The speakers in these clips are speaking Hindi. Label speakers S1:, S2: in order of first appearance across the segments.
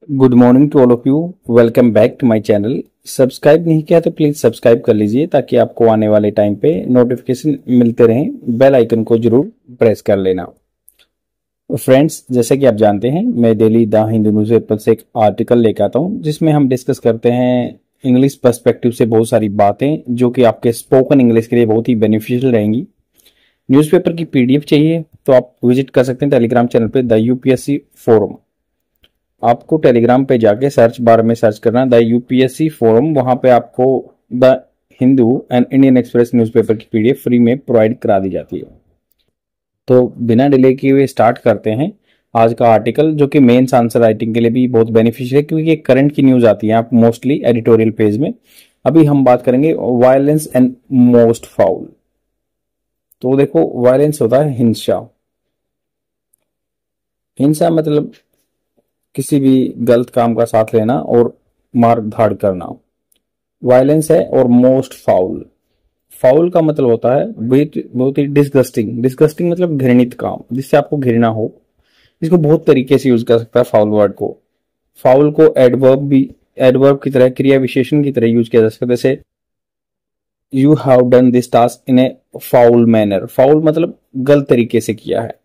S1: Good morning to all of you. Welcome back to my channel. Subscribe नहीं किया तो प्लीज सब्सक्राइब कर लीजिए ताकि आपको आने वाले टाइम पे नोटिफिकेशन मिलते रहें। बेल आइकन को जरूर प्रेस कर लेना। फ्रेंड्स, जैसे कि आप जानते हैं, मैं डेली द हिंदू न्यूज़पेपर से एक आर्टिकल लेकर आता हूं जिसमें हम डिस्कस करते हैं इंग्लिश पर्सपेक्टिव से बहुत सारी बातें जो कि आपके स्पोकन इंग्लिश के लिए बहुत ही बेनिफिशियल रहेंगी। न्यूज़पेपर की पीडीएफ चाहिए तो आप विजिट कर सकते हैं टेलीग्राम चैनल पे द यूपीएससी फोरम। आपको टेलीग्राम पे जाके सर्च बार में सर्च करना द यूपीएससी फोरम। वहां पे आपको the Hindu and Indian express newspaper की पीडीएफ फ्री में प्रोवाइड करा दी जाती है। तो बिना डिले किए हुए स्टार्ट करते हैं आज का आर्टिकल, जो कि मेंस आंसर राइटिंग के लिए भी बहुत बेनिफिशियल है क्योंकि ये करंट की न्यूज आती है आप मोस्टली एडिटोरियल पेज में। अभी हम बात करेंगे वायलेंस एंड मोस्ट फाउल। तो देखो, वायलेंस होता है हिंसा। हिंसा मतलब किसी भी गलत काम का साथ लेना और मार धाड़ करना, वायलेंस है। और मोस्ट फाउल, फाउल का मतलब होता है बहुत ही डिस्गस्टिंग। डिस्गस्टिंग मतलब घृणित काम जिससे आपको घृणा हो। इसको बहुत तरीके से यूज कर सकता है फाउल वर्ड को। फाउल को एडवर्ब की तरह, क्रिया विशेषण की तरह यूज किया जा सकता है। जैसे you have done this task in A foul manner. Foul मतलब गलत तरीके से किया है।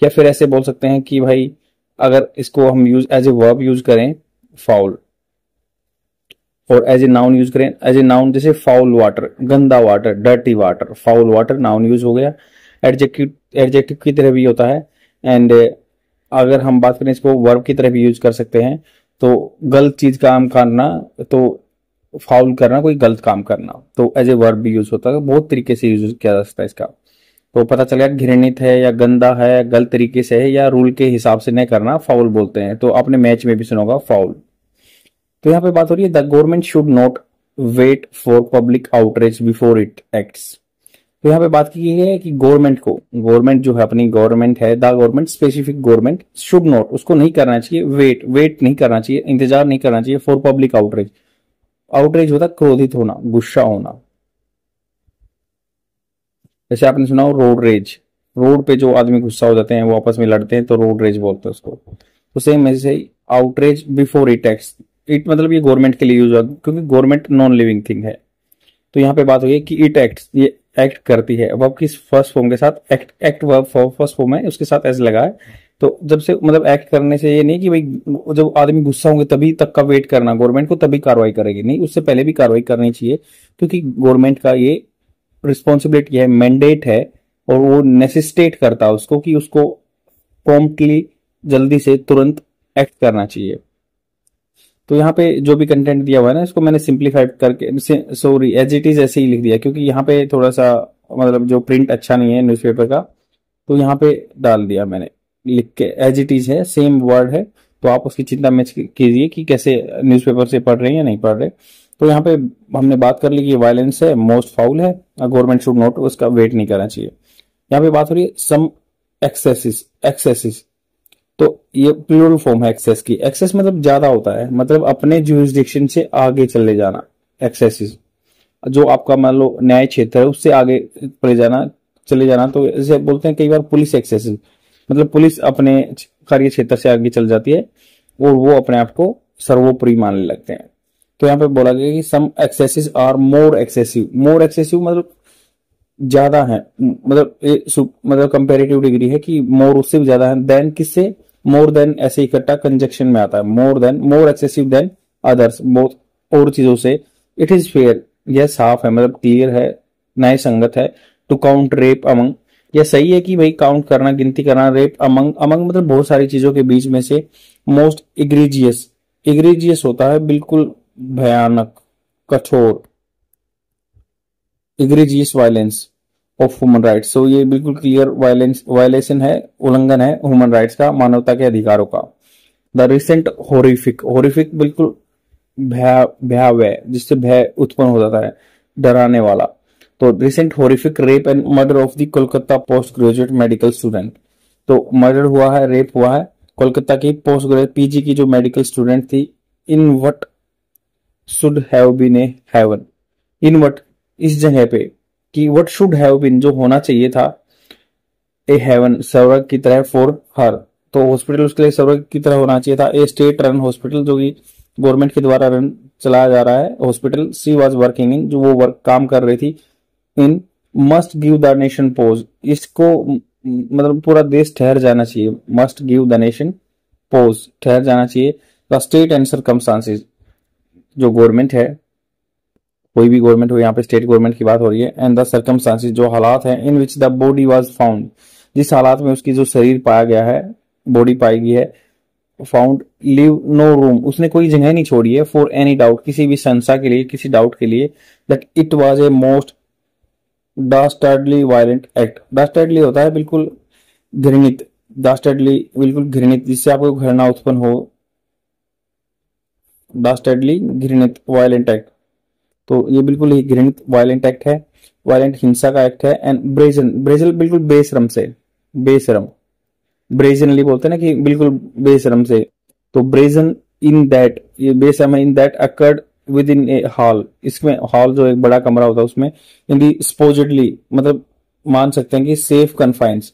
S1: या फिर ऐसे बोल सकते हैं कि भाई, अगर इसको हम use as a verb use करें फाउल, और एज ए नाउन यूज करें एज ए नाउन, जैसे फाउल वाटर, गंदा water, dirty water. Foul water noun use हो गया। एडजेक्टिव की तरह भी होता है। एंड अगर हम बात करें इसको वर्ब की तरह भी यूज कर सकते हैं। तो गलत चीज काम करना, तो फाउल करना, कोई गलत काम करना, तो एज ए वर्ब भी यूज होता है। बहुत तरीके से यूज किया जा सकता है इसका। तो पता चलेगा घृणित है या गंदा है, गलत तरीके से है या रूल के हिसाब से नहीं करना, फाउल बोलते हैं। तो आपने मैच में भी सुना होगा फाउल। तो यहाँ पे बात हो रही है the government should not wait for public outreach before it acts. तो यहाँ पे बात की गई है कि गवर्नमेंट जो है, अपनी गवर्नमेंट है, the government, specific government, should not, उसको नहीं करना चाहिए, वेट नहीं करना चाहिए, इंतजार नहीं करना चाहिए, फॉर पब्लिक आउटरीच। आउटरीच होता है क्रोधित होना, गुस्सा होना। जैसे आपने सुना हो रोड रेज, रोड पे जो आदमी गुस्सा हो जाते हैं, वो आपस में लड़ते हैं, तो रोड रेज बोलते हैं उसको। तो सेम ऐसे ही outreach before it acts. It मतलब ये गवर्नमेंट के लिए यूज होगा क्योंकि गवर्नमेंट नॉन लिविंग थिंग है। तो यहाँ पे बात हुई है कि इट एक्ट्स, ये एक्ट करती है। वर्ब की फर्स्ट फॉर्म के साथ एक्ट वर्ब फर्स्ट फॉर्म है, उसके साथ एस लगा है। तो जब से मतलब एक्ट करने से ये नहीं कि भाई जब आदमी गुस्सा होंगे तभी तक का वेट करना, गवर्नमेंट को तभी कार्रवाई करेगी, नहीं, उससे पहले भी कार्रवाई करनी चाहिए क्योंकि गवर्नमेंट का ये रिस्पॉन्सिबिलिटी है, मैंडेट है, और वो नेसेसिटेट करता है उसको कि उसको प्रॉम्प्टली, जल्दी से, तुरंत एक्ट करना चाहिए। तो यहाँ पे जो भी कंटेंट दिया हुआ है ना, इसको मैंने सिंप्लीफाइड करके, सॉरी, एज इट इज ऐसे ही लिख दिया क्योंकि यहाँ पे थोड़ा सा मतलब जो प्रिंट अच्छा नहीं है न्यूज़पेपर का, तो यहाँ पे डाल दिया मैंने लिख के। एज इट इज है, सेम वर्ड है, तो आप उसकी चिंता मत कीजिए कि कैसे न्यूज़पेपर से पढ़ रहे हैं या नहीं पढ़ रहे। तो यहाँ पे हमने बात कर ली कि वायलेंस है, मोस्ट फाउल है, गवर्नमेंट शुड नॉट, उसका वेट नहीं करना चाहिए। यहाँ पे बात हो रही है सम एक्सेसिस। तो ये प्लूरल फॉर्म है एक्सेस की। एक्सेस मतलब ज्यादा होता है, मतलब अपने ज्यूरिसडिक्शन से आगे चले जाना। एक्सेसिस जो आपका मान लो न्याय क्षेत्र है उससे आगे चले जाना। तो जैसे बोलते हैं कई बार पुलिस एक्सेसिस, मतलब पुलिस अपने कार्य क्षेत्र से आगे चल जाती है और वो अपने आप को सर्वोपरि मानने लगते हैं। तो यहाँ पे बोला गया कि some excesses are more excessive. More excessive मतलब ज्यादा है, मतलब कंपेरेटिव डिग्री है कि मोर उससे भी ज्यादा है। देन किससे? मोर देन ऐसे इकट्ठा कंजक्शन में आता है। मोर देन, मोर एक्सेसिव देन अदर्स, बहुत और चीजों से। इट इज फेयर, यह साफ है, मतलब क्लियर है, न्याय संगत है। टू काउंट रेप अमंग, यह सही है कि भाई काउंट करना, गिनती करना। रेप अमंग, अमंग मतलब बहुत सारी चीजों के बीच में से। मोस्ट इग्रीजियस होता है बिल्कुल भयानक, कठोर। Egregious violence of human rights, तो ये बिल्कुल क्लियर वायलेशन है, उल्लंघन है ह्यूमन राइट्स का, मानवता के अधिकारों का। द रिसेंट होरिफिक बिल्कुल भयावह, जिससे भय उत्पन्न हो जाता है, डराने वाला। तो recent horrific rape and murder of the Kolkata post graduate medical student. तो मर्डर हुआ है, रेप हुआ है कोलकाता की पोस्ट ग्रेजुएट पीजी की जो मेडिकल स्टूडेंट थी। In what should have been a haven, in what इस जगह पे, कि वट शुड हैव बीन जो होना चाहिए था, ए हेवन स्वर्ग की तरह, फॉर हर तो हॉस्पिटल उसके लिए सर्वर की तरह होना चाहिए था। ए स्टेट रन हॉस्पिटल, जो कि गवर्नमेंट के द्वारा रन चलाया जा रहा है hospital. She was working in, जो वो वर्क काम कर रही थी in, must give the nation pause, इसको मतलब पूरा देश ठहर जाना चाहिए। Must give the nation pause, ठहर जाना चाहिए। द स्टेट एंड सर्कमस्टांसेस, जो गवर्नमेंट है, कोई भी गवर्नमेंट हो, यहाँ पे स्टेट गवर्नमेंट की बात हो रही है। एंड द सर्कमस्टांसेस, जो हालात हैं, in which the body was found, जिस हालात में उसकी जो शरीर पाया गया है, बॉडी पाई गई है, फाउंड लिव नो रूम, उसने कोई जगह नहीं छोड़ी है, फॉर एनी डाउट, किसी भी संशय के लिए, किसी डाउट के लिए, that it was a most dastardly violent act. Dastardly होता है बिल्कुल घृणित, डास्टर्डली बिल्कुल घृणित, जिससे आपको घृणा उत्पन्न हो, डास्टर्डली घृणित वायलेंट एक्ट। तो ये बिल्कुल ही घृणित वायलेंट एक्ट है, वायलेंट हिंसा का एक्ट है। एंड ब्रेजन, ब्रेजन बिल्कुल बेशरम से, बेशरम, ब्रेजनली बोलते हैं ना कि बिल्कुल बेशरम से, तो ब्रेजन इन दैट, ये बेशरम है, in that occurred with in A hall, इसमें हॉल जो एक बड़ा कमरा होता है उसमें, इन दी सपोजिटली, मतलब मान सकते हैं कि सेफ कन्फाइंस,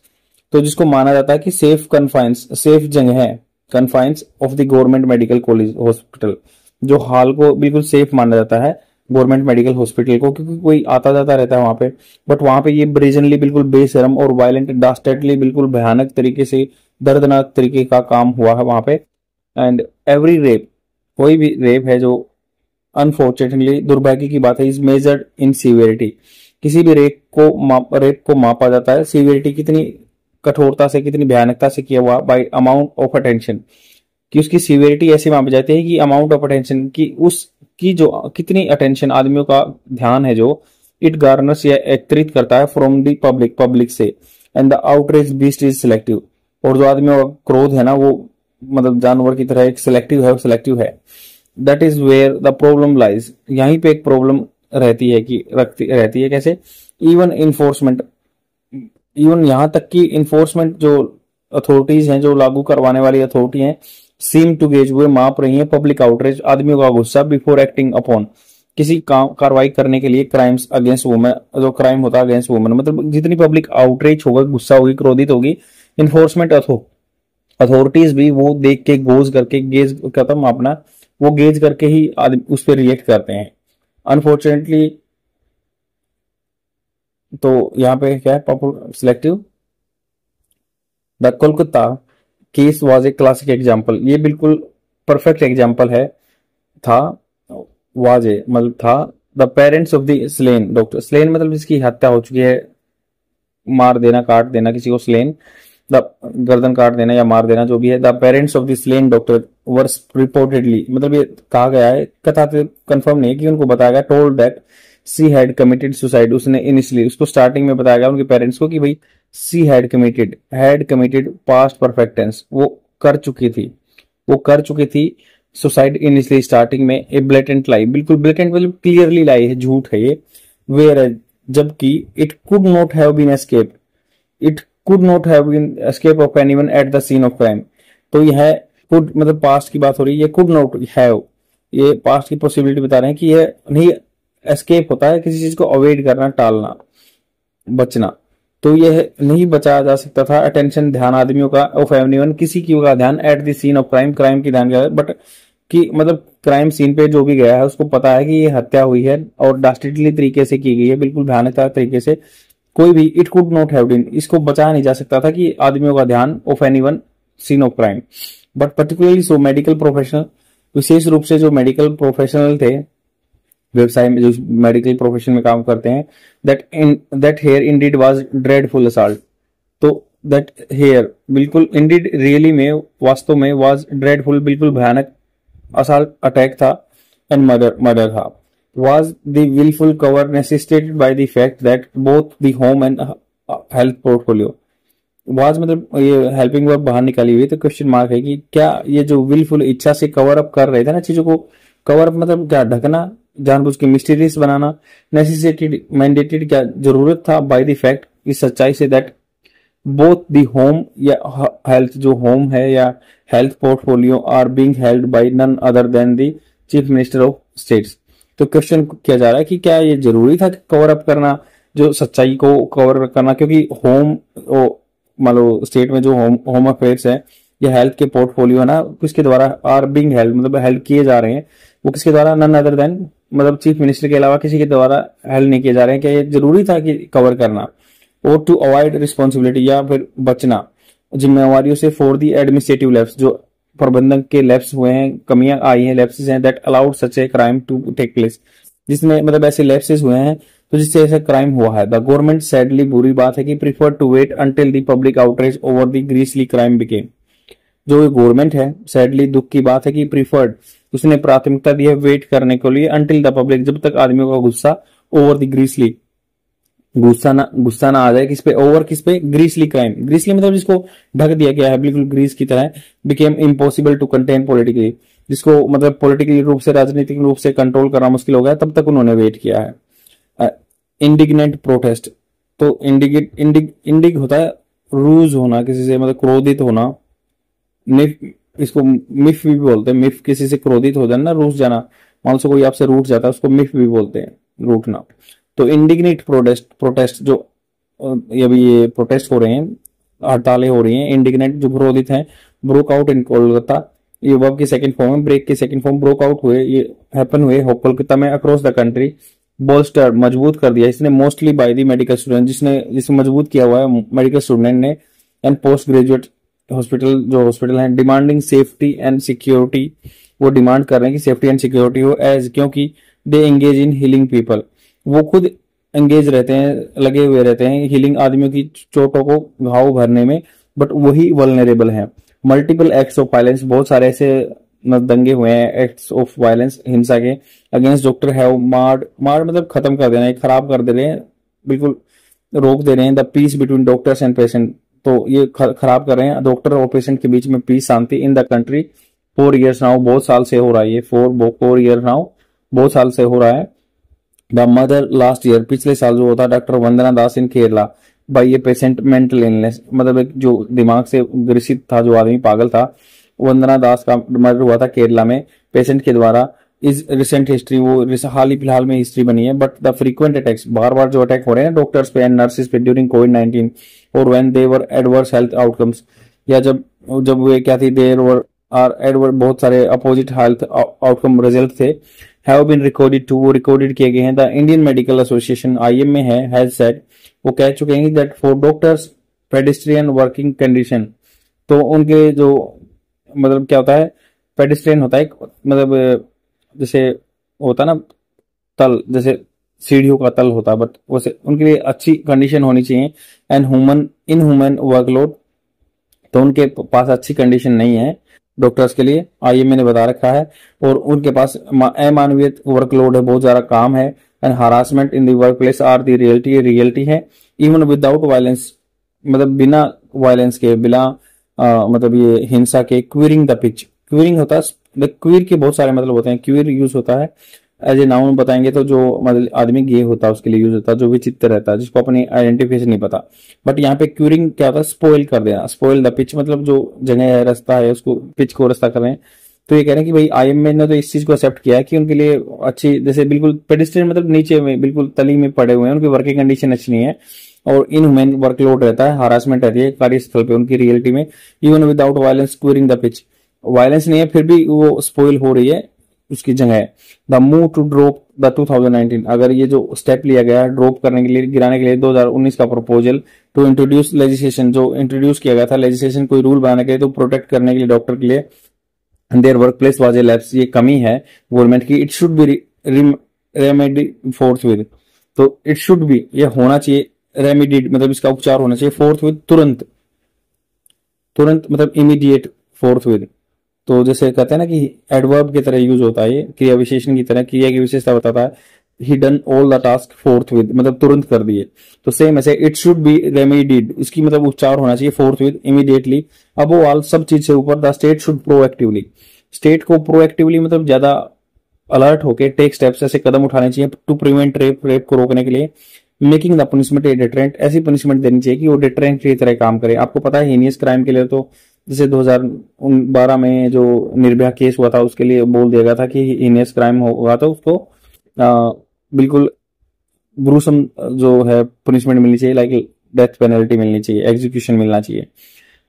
S1: तो जिसको माना जाता है कि सेफ कन्फाइंस, सेफ जगह है, confines of the government medical college hospital, जो हॉल को बिल्कुल सेफ माना जाता है गवर्नमेंट मेडिकल हॉस्पिटल को, क्योंकि कोई आता जाता रहता है वहां पे। बट वहां पे ये ब्रेजनली बिल्कुल बेशरम और वायलेंट, डास्टर्डली बिल्कुल भयानक तरीके से, दर्दनाक तरीके का काम हुआ है वहां पे। एंड एवरी रेप, कोई भी रेप है जो अनफॉर्चुनेटली, दुर्भाग्य की बात है, इज मेजर्ड इन सीवियरिटी, किसी भी रेप को मापा जाता है सीवियरिटी, कितनी कठोरता से, कितनी भयानकता से किया हुआ, बाय अमाउंट ऑफ अटेंशन, कि उसकी सीवियरिटी ऐसी मापी जाती है कि अमाउंट ऑफ अटेंशन की, उसकी जो कितनी अटेंशन, आदमियों का ध्यान है जो इट गार्नर्स या एकत्रित करता है फ्रॉम दी पब्लिक से। And the outrage beast is selective, और जो आदमियों का क्रोध है ना वो मतलब जानवर की तरह एक सिलेक्टिव है। That is where the problem lies, यहीं पे एक प्रॉब्लम रहती है कैसे, इवन इन्फोर्समेंट, इवन यहां तक कि इन्फोर्समेंट जो अथॉरिटीज हैं, जो लागू करवाने वाली अथॉरिटी हैं, सीम टू गेज, वो माप रही है पब्लिक आउटरीच, आदमियों का गुस्सा, बिफोर एक्टिंग अपॉन, किसी कार्रवाई करने के लिए, क्राइम्स अगेंस्ट वुमेन, जो क्राइम होता है अगेंस्ट वुमेन, मतलब जितनी पब्लिक आउटरीच होगा, गुस्सा होगी, क्रोधित होगी, इन्फोर्समेंट अथॉरिटीज भी वो देख के गेज करता मापना, वो गेज करके ही उस पर रिएक्ट करते हैं। अनफॉर्चुनेटली तो यहाँ पे क्या है, selective. The Kolkata case was a classic example, ये बिल्कुल परफेक्ट एग्जाम्पल है, था, वाज ए मतलब था। The parents of the slain doctor, slain मतलब जिसकी हत्या हो चुकी है, मार देना, काट देना किसी को, स्लेन, द गर्दन काट देना या मार देना जो भी है। The parents of the slain doctor were reportedly, मतलब ये कहा गया है, कथा कंफर्म नहीं है कि उनको बताया गया, told that she had committed suicide, उसने इनिशियली, उसको स्टार्टिंग में बताया गया उनके पेरेंट्स को कि भाई she had committed past perfect tense, वो कर चुकी थी सुसाइड इनिशियली स्टार्टिंग में। ए ब्लेटेंट लाई, बिल्कुल ब्लेटेंट मतलब क्लियरली लाई है, झूठ है ये। वेयर, जबकि it could not have been escape of anyone at the scene of crime, तो यह कुड मतलब पास्ट की बात हो रही है, ये कुड नॉट हैव, ये पास्ट की पॉसिबिलिटी बता रहे हैं कि यह नहीं एस्केप होता है, किसी चीज को अवॉइड करना, टालना, बचना, तो यह नहीं बचाया जा सकता था। अटेंशन, ध्यान आदमियों का, ऑफ एवरीवन, किसी की का ध्यान, at the scene of crime की ध्यान गया, बट कि मतलब क्राइम सीन पे जो भी गया है उसको पता है कि ये हत्या हुई है और डास्टर्डली तरीके से की गई है, बिल्कुल भयानक तरीके से, कोई भी, it could not have been, इसको बचाया नहीं जा सकता था कि आदमियों का ध्यान, of anyone scene of crime. But particularly so medical professional, विशेष रूप से जो मेडिकल प्रोफेशनल थे, व्यवसाय में जो मेडिकल प्रोफेशन में काम करते हैं, that here indeed was dreadful assault, तो दैट हेयर बिल्कुल इंडीड रियली में, वास्तव में, वाज ड्रेडफुल बिल्कुल भयानक असॉल्ट अटैक था, एंड मर्डर था। Was the wilful cover necessitated by the fact that both the home and health portfolio, was मतलब ये हेल्पिंग वर्ब बाहर निकाली हुई, तो क्वेश्चन मार्क है कि क्या ये जो विलफुल इच्छा से कवर अप कर रहे थे ना चीजों को, कवर अप मतलब क्या, ढकना, जानबूझ के मिस्टीरियस बनाना, नेसेसिटेड मैंडेटेड क्या जरूरत था, बाय द फैक्ट, इस सच्चाई से, दैट बोथ द होम या हेल्थ जो होम है या health portfolio are being held by none other than the chief minister of states. तो क्वेश्चन किया जा रहा है कि क्या ये जरूरी था कवर अप करना, जो सच्चाई को कवर करना, क्योंकि होम मान लो स्टेट में जो होम अफेयर्स है ये हेल्थ के पोर्टफोलियो है ना, किसके द्वारा आर बीइंग हेल्ड, मतलब हेल्ड किए जा रहे हैं, वो किसके द्वारा, नन अदर देन, मतलब चीफ मिनिस्टर के अलावा किसी के द्वारा हेल्ड नहीं किए जा रहे हैं। क्या ये जरूरी था कि कवर करना, और टू अवॉइड रिस्पॉन्सिबिलिटी, या फिर बचना जिम्मेवारियों से, फॉर दी एडमिनिस्ट्रेटिव लैप्स, जो प्रबंधन के लैप्स हुए हैं, कमियां आई हैं, लैप्सेस हैं, that allowed such a crime to take place, जिसमें मतलब ऐसे लैप्सेस हुए हैं तो जिससे ऐसा क्राइम हुआ है। द गवर्नमेंट सैडली, बुरी बात है कि prefer to wait until the public outreach over the grisly crime became, जो गवर्नमेंट है, सैडली दुख की बात है कि प्रीफर्ड, उसने प्राथमिकता दी है वेट करने के लिए, अंटिल द पब्लिक, जब तक आदमियों का गुस्सा, ओवर द ग्रीसली, गुस्सा ना आ जाए किस पे, ओवर किस पे, ग्रीसली क्राइम, ग्रीसली मतलब जिसको ढक दिया गया है बिल्कुल ग्रीस की तरह, became impossible to contain politically, जिसको मतलब पॉलिटिकली रूप से, राजनीतिक रूप से कंट्रोल करना मुश्किल हो गया, तब तक उन्होंने वेट किया है। इंडिग्नेंट प्रोटेस्ट, तो इंडिग होता है रूज होना किसी से, मतलब क्रोधित होना, मिफ, इसको मिफ भी बोलते हैं, मिफ किसी से क्रोधित हो जाना, रूठ जाना, मान लो कोई आपसे रूठ जाता है उसको मिफ भी बोलते हैं, रूठना। तो इंडिग्नेट प्रोटेस्ट जो अभी ये प्रोटेस्ट हो रहे हैं, हड़तालें हो रही हैं, इंडिग्नेट जो क्रोधित हैं, ब्रोक आउट इन कोलकाता, ये वर्ब की सेकंड फॉर्म है, ब्रेक की सेकंड फॉर्म, ब्रोक आउट हुए, ये हैपन हुए कोलकाता में, अक्रॉस द कंट्री, बोल्स्टर मजबूत कर दिया इसने, mostly by the medical student, जिसे मजबूत किया हुआ है मेडिकल स्टूडेंट ने, एंड पोस्ट ग्रेजुएट हॉस्पिटल, जो हॉस्पिटल हैं, डिमांडिंग सेफ्टी एंड सिक्योरिटी, वो डिमांड कर रहे हैं कि सेफ्टी एंड सिक्योरिटी हो, एज क्योंकि दे एंगेज इन हीलिंग पीपल, वो खुद एंगेज रहते हैं, लगे हुए रहते हैं हीलिंग आदमियों की चोटों को, घाव भरने में, बट वही वल्नरेबल हैं। मल्टीपल एक्ट्स ऑफ वायलेंस, बहुत सारे ऐसे दंगे हुए हैं, एक्ट्स ऑफ वायलेंस, हिंसा के, अगेंस्ट डॉक्टर हैव मार्ड मतलब खत्म कर देना, खराब कर दे रहे हैं, बिल्कुल रोक दे रहे हैं, the peace between doctors and patient, तो ये खराब कर रहे हैं डॉक्टर और पेशेंट के बीच में पीस, शांति, in the country 4 years now, बहुत साल से हो रहा है ये, 4 years नाउ, बहुत साल से हो रहा है। द मदर लास्ट ईयर, पिछले साल जो होता, doctor Vandana Das in Kerala by ये पेशेंट मेंटल इलनेस, मतलब एक जो दिमाग से ग्रसित था, जो आदमी पागल था, वंदना दास का मर्डर हुआ था केरला में पेशेंट के द्वारा। इज रिसेंट हिस्ट्री, वो हाल ही फिलहाल में हिस्ट्री बनी है, बट द फ्रीक्वेंट अटैक्स, बार बार जो अटैक हो रहे हैं डॉक्टर्स पे एंड नर्सेस पे ड्यूरिंग कोविड-19, और when they were adverse health outcomes, या जब वे क्या थी, देर वर आर एडवर्स, बहुत सारे अपोजिट हेल्थ आउटकम रिजल्ट थे, हैव बीन रिकॉर्डेड टू, वो रिकॉर्डेड किए गए हैं। The Indian medical association IM में है, हैज सेड, वो कह चुके हैं that for doctors pedestrian working condition, तो उनके जो मतलब क्या होता है, पेडिस्ट्रियन होता है मतलब जैसे होता ना तल, जैसे सीढ़ियों का तल होता है, बट वैसे उनके लिए अच्छी कंडीशन होनी चाहिए, एंड इन ह्यूमन वर्कलोड, तो उनके पास अच्छी कंडीशन नहीं है डॉक्टर्स के लिए, IM ने बता रखा है, और उनके पास अमानवीय वर्कलोड है, बहुत ज्यादा काम है, and harassment in the work place are the reality है, इवन विदाउट वायलेंस, मतलब बिना वायलेंस के, बिना मतलब ये हिंसा के, क्वीरिंग द पिच, क्वीरिंग होता है, क्वीर के बहुत सारे मतलब होते हैं, क्वीर यूज होता है एज ए नाउन बताएंगे तो जो मतलब आदमी गे होता है उसके लिए यूज होता है, जो विचित्र रहता है, जिसको अपनी आइडेंटिफिकेशन नहीं पता, बट यहाँ पे क्यूरिंग क्या होता है, स्पॉइल कर देना, स्पॉइल द पिच, मतलब जो जगह है, रास्ता है, उसको पिच को रास्ता कर रहे हैं। तो ये कह रहे हैं कि भाई IM ने तो इस चीज को एक्सेप्ट किया है कि उनके लिए अच्छी, जैसे बिल्कुल पेडिस्ट्रियन मतलब नीचे में बिल्कुल तली में पड़े हुए हैं, उनकी वर्किंग कंडीशन अच्छी नहीं है, और इनह्यूमन वर्कलोड रहता है, हरासमेंट रहती है कार्यस्थल पे उनकी रियलिटी में, even without violence curing the pitch, violence नहीं है फिर भी वो स्पॉइल हो रही है उसकी जगह। The move to drop the 2019, अगर ये जो स्टेप लिया गया ड्रॉप करने के लिए, गिराने के लिए 2019 का प्रपोजल, टू इंट्रोड्यूस लेजिस्लेशन, जो इंट्रोड्यूस किया गया था लेजिस्लेशन, कोई रूल बनाने के लिए, तो प्रोटेक्ट करने के लिए डॉक्टर के लिए, their work place was a lapse, ये कमी है गवर्नमेंट की, इट शुड बी रेमेडी फोर्थविथ, तो इट शुड बी, ये होना चाहिए, रेमेडीड मतलब इसका उपचार होना चाहिए, फोर्थविथ तुरंत, तुरंत मतलब इमीडिएट, फोर्थविथ, तो जैसे कहते हैं ना कि एडवर्ब की तरह यूज होता है, ये क्रिया विशेषण की तरह, क्रिया की विशेषता बताता है, he done all the task forthwith, मतलब तुरंत कर दिए, तो सेम ऐसे इट शुड बी रेमेडीड, इसकी मतलब उपचार होना चाहिए फोर्थविथ, इमीडिएटली, अब ऑल, सब चीज से ऊपर, the state should proactively, state को प्रोएक्टिवली मतलब ज्यादा अलर्ट होके टेक स्टेप्स, ऐसे कदम उठाने चाहिए, टू प्रिवेंट रेप को रोकने के लिए, making the punishment A deterrent, ऐसी पनिशमेंट देनी चाहिए कि वो डिटरेंट की तरह काम करे। आपको पता है हीनियस क्राइम के लिए तो जैसे 2012 में जो निर्भया केस हुआ था, उसके लिए बोल दिया गया था कि हीनियस क्राइम हुआ तो उसको बिल्कुल ग्रूसम जो है पनिशमेंट मिलनी चाहिए, लाइक डेथ पेनल्टी मिलनी चाहिए, एग्जीक्यूशन मिलना चाहिए।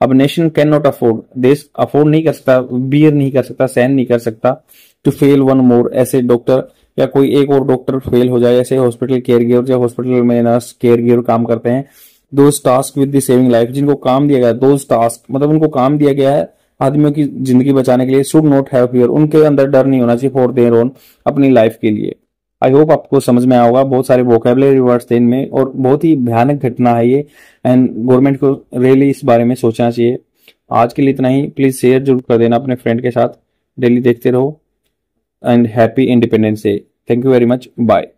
S1: अब नेशन कैन नॉट अफोर्ड, देश अफोर्ड नहीं कर सकता, बियर नहीं कर सकता, सहन नहीं कर सकता टू फेल वन मोर, ऐसे डॉक्टर या कोई एक और डॉक्टर फेल हो जाए, ऐसे हॉस्पिटल केयर गिवर या हॉस्पिटल में नर्स केयर गिवर काम करते हैं, those task with the saving life, जिनको काम दिया गया है, दोज टास्क मतलब उनको काम दिया गया है आदमियों की जिंदगी बचाने के लिए, शुड नॉट हैव फियर, उनके अंदर डर नहीं होना चाहिए फॉर देयर ओन, अपनी लाइफ के लिए। आई होप आपको समझ में आया होगा, बहुत सारे वोकेबलरी वर्ड्स थे इनमें और बहुत ही भयानक घटना है ये, एंड गवर्नमेंट को रियली इस बारे में सोचना चाहिए। आज के लिए इतना ही, प्लीज शेयर जरूर कर देना अपने फ्रेंड के साथ, डेली देखते रहो, and happy independence day. Thank you very much, bye.